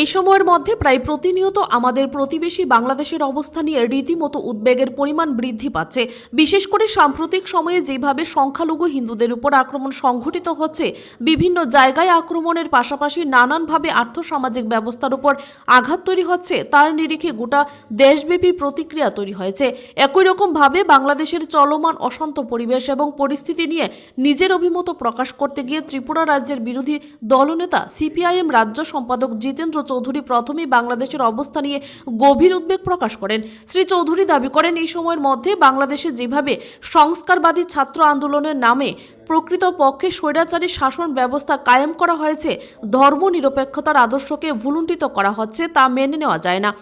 এই সময়ের মধ্যে প্রায় প্রতিনিয়ত আমাদের প্রতিবেশী বাংলাদেশের অবস্থা নিয়ে রীতিমতো উদ্বেগের পরিমাণ বৃদ্ধি পাচ্ছে। বিশেষ করে সাম্প্রতিক সময়ে যেভাবে সংখ্যালঘু হিন্দুদের উপর আক্রমণ সংঘটিত হচ্ছে, বিভিন্ন জায়গায় আক্রমণের পাশাপাশি নানানভাবে আর্থসামাজিক ব্যবস্থার উপর আঘাত তৈরি হচ্ছে, তার নিরিখে গোটা দেশব্যাপী প্রতিক্রিয়া তৈরি হয়েছে। একই রকমভাবে বাংলাদেশের চলমান অশান্ত পরিবেশ এবং পরিস্থিতি নিয়ে নিজের অভিমত প্রকাশ করতে গিয়ে ত্রিপুরা রাজ্যের বিরোধী দলনেতা সিপিআইএম রাজ্য সম্পাদক জিতেন্দ্র চৌধুরী প্রথমেই বাংলাদেশের অবস্থা নিয়ে গভীর উদ্বেগ প্রকাশ করেন। শ্রী চৌধুরী দাবি করেন, এই সময়ের মধ্যে বাংলাদেশে যেভাবে সংস্কারবাদী ছাত্র আন্দোলনের নামে প্রকৃতপক্ষে স্বৈরাচারী শাসন ব্যবস্থা কায়েম করা হয়েছে, ধর্মনিরপেক্ষতার আদর্শকে ভুলুণ্ঠিত করা হচ্ছে, তা মেনে নেওয়া যায় না।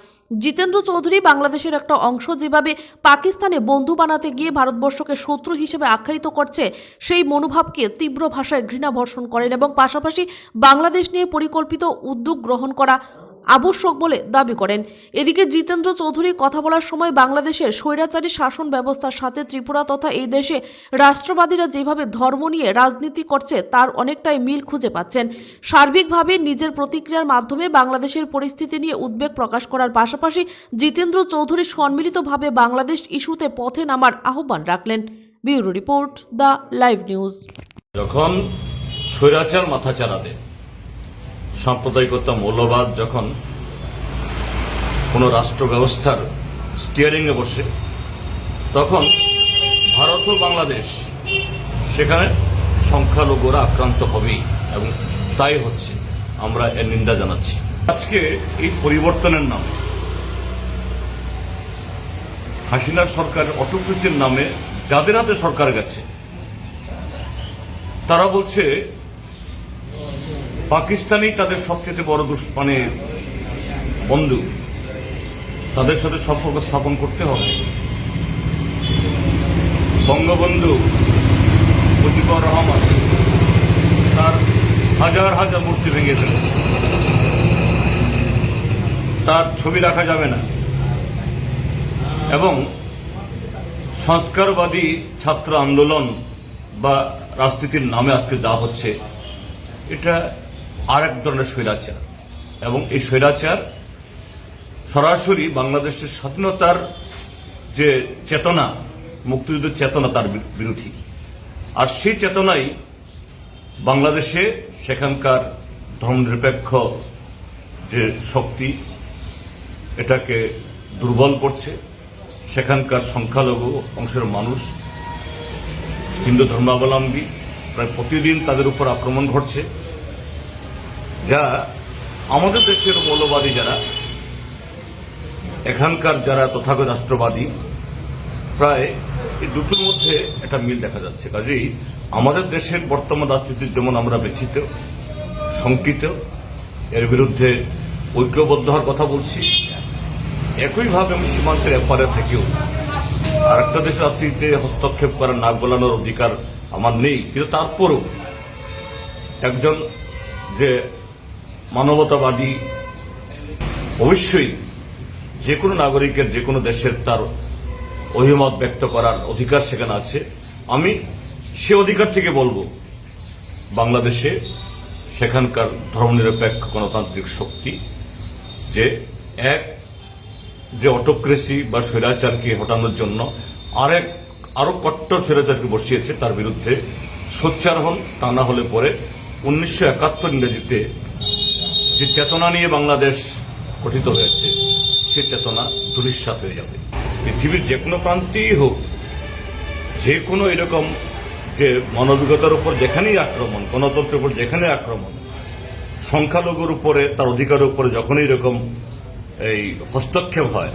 জিতেন্দ্র চৌধুরী বাংলাদেশের একটা অংশ যেভাবে পাকিস্তানে বন্ধু বানাতে গিয়ে ভারতবর্ষকে শত্রু হিসেবে আখ্যায়িত করছে, সেই মনোভাবকে তীব্র ভাষায় ঘৃণা বর্ষণ করেন এবং পাশাপাশি বাংলাদেশ নিয়ে পরিকল্পিত উদ্যোগ গ্রহণ করা আবশ্যক বলে দাবি করেন। এদিকে জিতেন্দ্র চৌধুরী কথা বলার সময় বাংলাদেশের স্বৈরাচারী শাসন ব্যবস্থার সাথে ত্রিপুরা তথা এই দেশে রাষ্ট্রবাদীরা যেভাবে ধর্ম নিয়ে রাজনীতি করছে তার অনেকটাই মিল খুঁজে পাচ্ছেন। সার্বিকভাবে নিজের প্রতিক্রিয়ার মাধ্যমে বাংলাদেশের পরিস্থিতি নিয়ে উদ্বেগ প্রকাশ করার পাশাপাশি জিতেন্দ্র চৌধুরী সম্মিলিতভাবে বাংলাদেশ ইস্যুতে পথে নামার আহ্বান রাখলেন। Bureau report, the live news. যখন স্বৈরাচার মাথাচাড়া দেয়, সাম্প্রদায়িকতা মৌলবাদ যখন কোন রাষ্ট্র ব্যবস্থার স্টিয়ারিংয়ে বসে, তখন ভারত ও বাংলাদেশ সেখানে সংখ্যালঘুরা আক্রান্ত হবেই, এবং তাই হচ্ছে। আমরা এর নিন্দা জানাচ্ছি। আজকে এই পরিবর্তনের নামে, হাসিনার সরকারের অটোক্রেসির নামে যাদের হাতে সরকার গেছে, তারা বলছে পাকিস্তানই তাদের সবচেয়ে বড় বন্ধু, তাদের সাথে সম্পর্ক স্থাপন করতে হবে। বঙ্গবন্ধু মুজিবুর রহমান তার হাজার হাজার মূর্তি ভেঙে দিল, তার ছবি রাখা যাবে না। এবং সংস্কারবাদী ছাত্র আন্দোলন বা রাজনীতির নামে আজকে যা হচ্ছে, এটা আর এক ধরনের স্বৈরাচার, এবং এই স্বৈরাচার সরাসরি বাংলাদেশের স্বাধীনতার যে চেতনা, মুক্তিযুদ্ধের চেতনা, তার বিরোধী। আর সেই চেতনাই বাংলাদেশে সেখানকার ধর্মনিরপেক্ষ যে শক্তি, এটাকে দুর্বল করছে। সেখানকার সংখ্যালঘু অংশের মানুষ, হিন্দু ধর্মাবলম্বী, প্রায় প্রতিদিন তাদের উপর আক্রমণ ঘটছে, যা আমাদের দেশের মৌলবাদী যারা, এখানকার যারা তথাগত রাষ্ট্রবাদী, প্রায় এই দুটোর মধ্যে একটা মিল দেখা যাচ্ছে। কাজেই আমাদের দেশের বর্তমান রাজনীতির যেমন আমরা ব্যথিত, শঙ্কিত, এর বিরুদ্ধে ঐক্যবদ্ধ হওয়ার কথা বলছি, একইভাবে আমি সীমান্তের এপারে থেকেও আর একটা দেশের রাজনীতিতে হস্তক্ষেপ করার, নাক গলানোর অধিকার আমার নেই। কিন্তু তারপরও একজন যে মানবতাবাদী, অবশ্যই যে কোনো নাগরিকের, যে কোনো দেশের তার অভিমত ব্যক্ত করার অধিকার সেখানে আছে। আমি সে অধিকার থেকে বলবো, বাংলাদেশে সেখানকার ধর্মনিরপেক্ষ গণতান্ত্রিক শক্তি যে অটোক্রেসি বা স্বৈরাচারকে হটানোর জন্য আরো কট্টর স্বৈরাচারকে বসিয়েছে, তার বিরুদ্ধে সোচ্চার হন। তা না হলে পরে 1971 ইংরেজিতে যে চেতনা নিয়ে বাংলাদেশ গঠিত হয়েছে, সে চেতনা ধূলিসাৎ হয়ে যাবে। পৃথিবীর যে কোনো প্রান্তেই হোক, যে কোনো এরকম যে মানবিকতার উপর যেখানেই আক্রমণ, গণতন্ত্রের উপর যেখানে আক্রমণ, সংখ্যালঘুর উপরে, তার অধিকারের উপরে যখনই এরকম এই হস্তক্ষেপ হয়,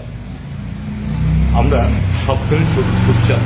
আমরা সবসময় সোচ্চার।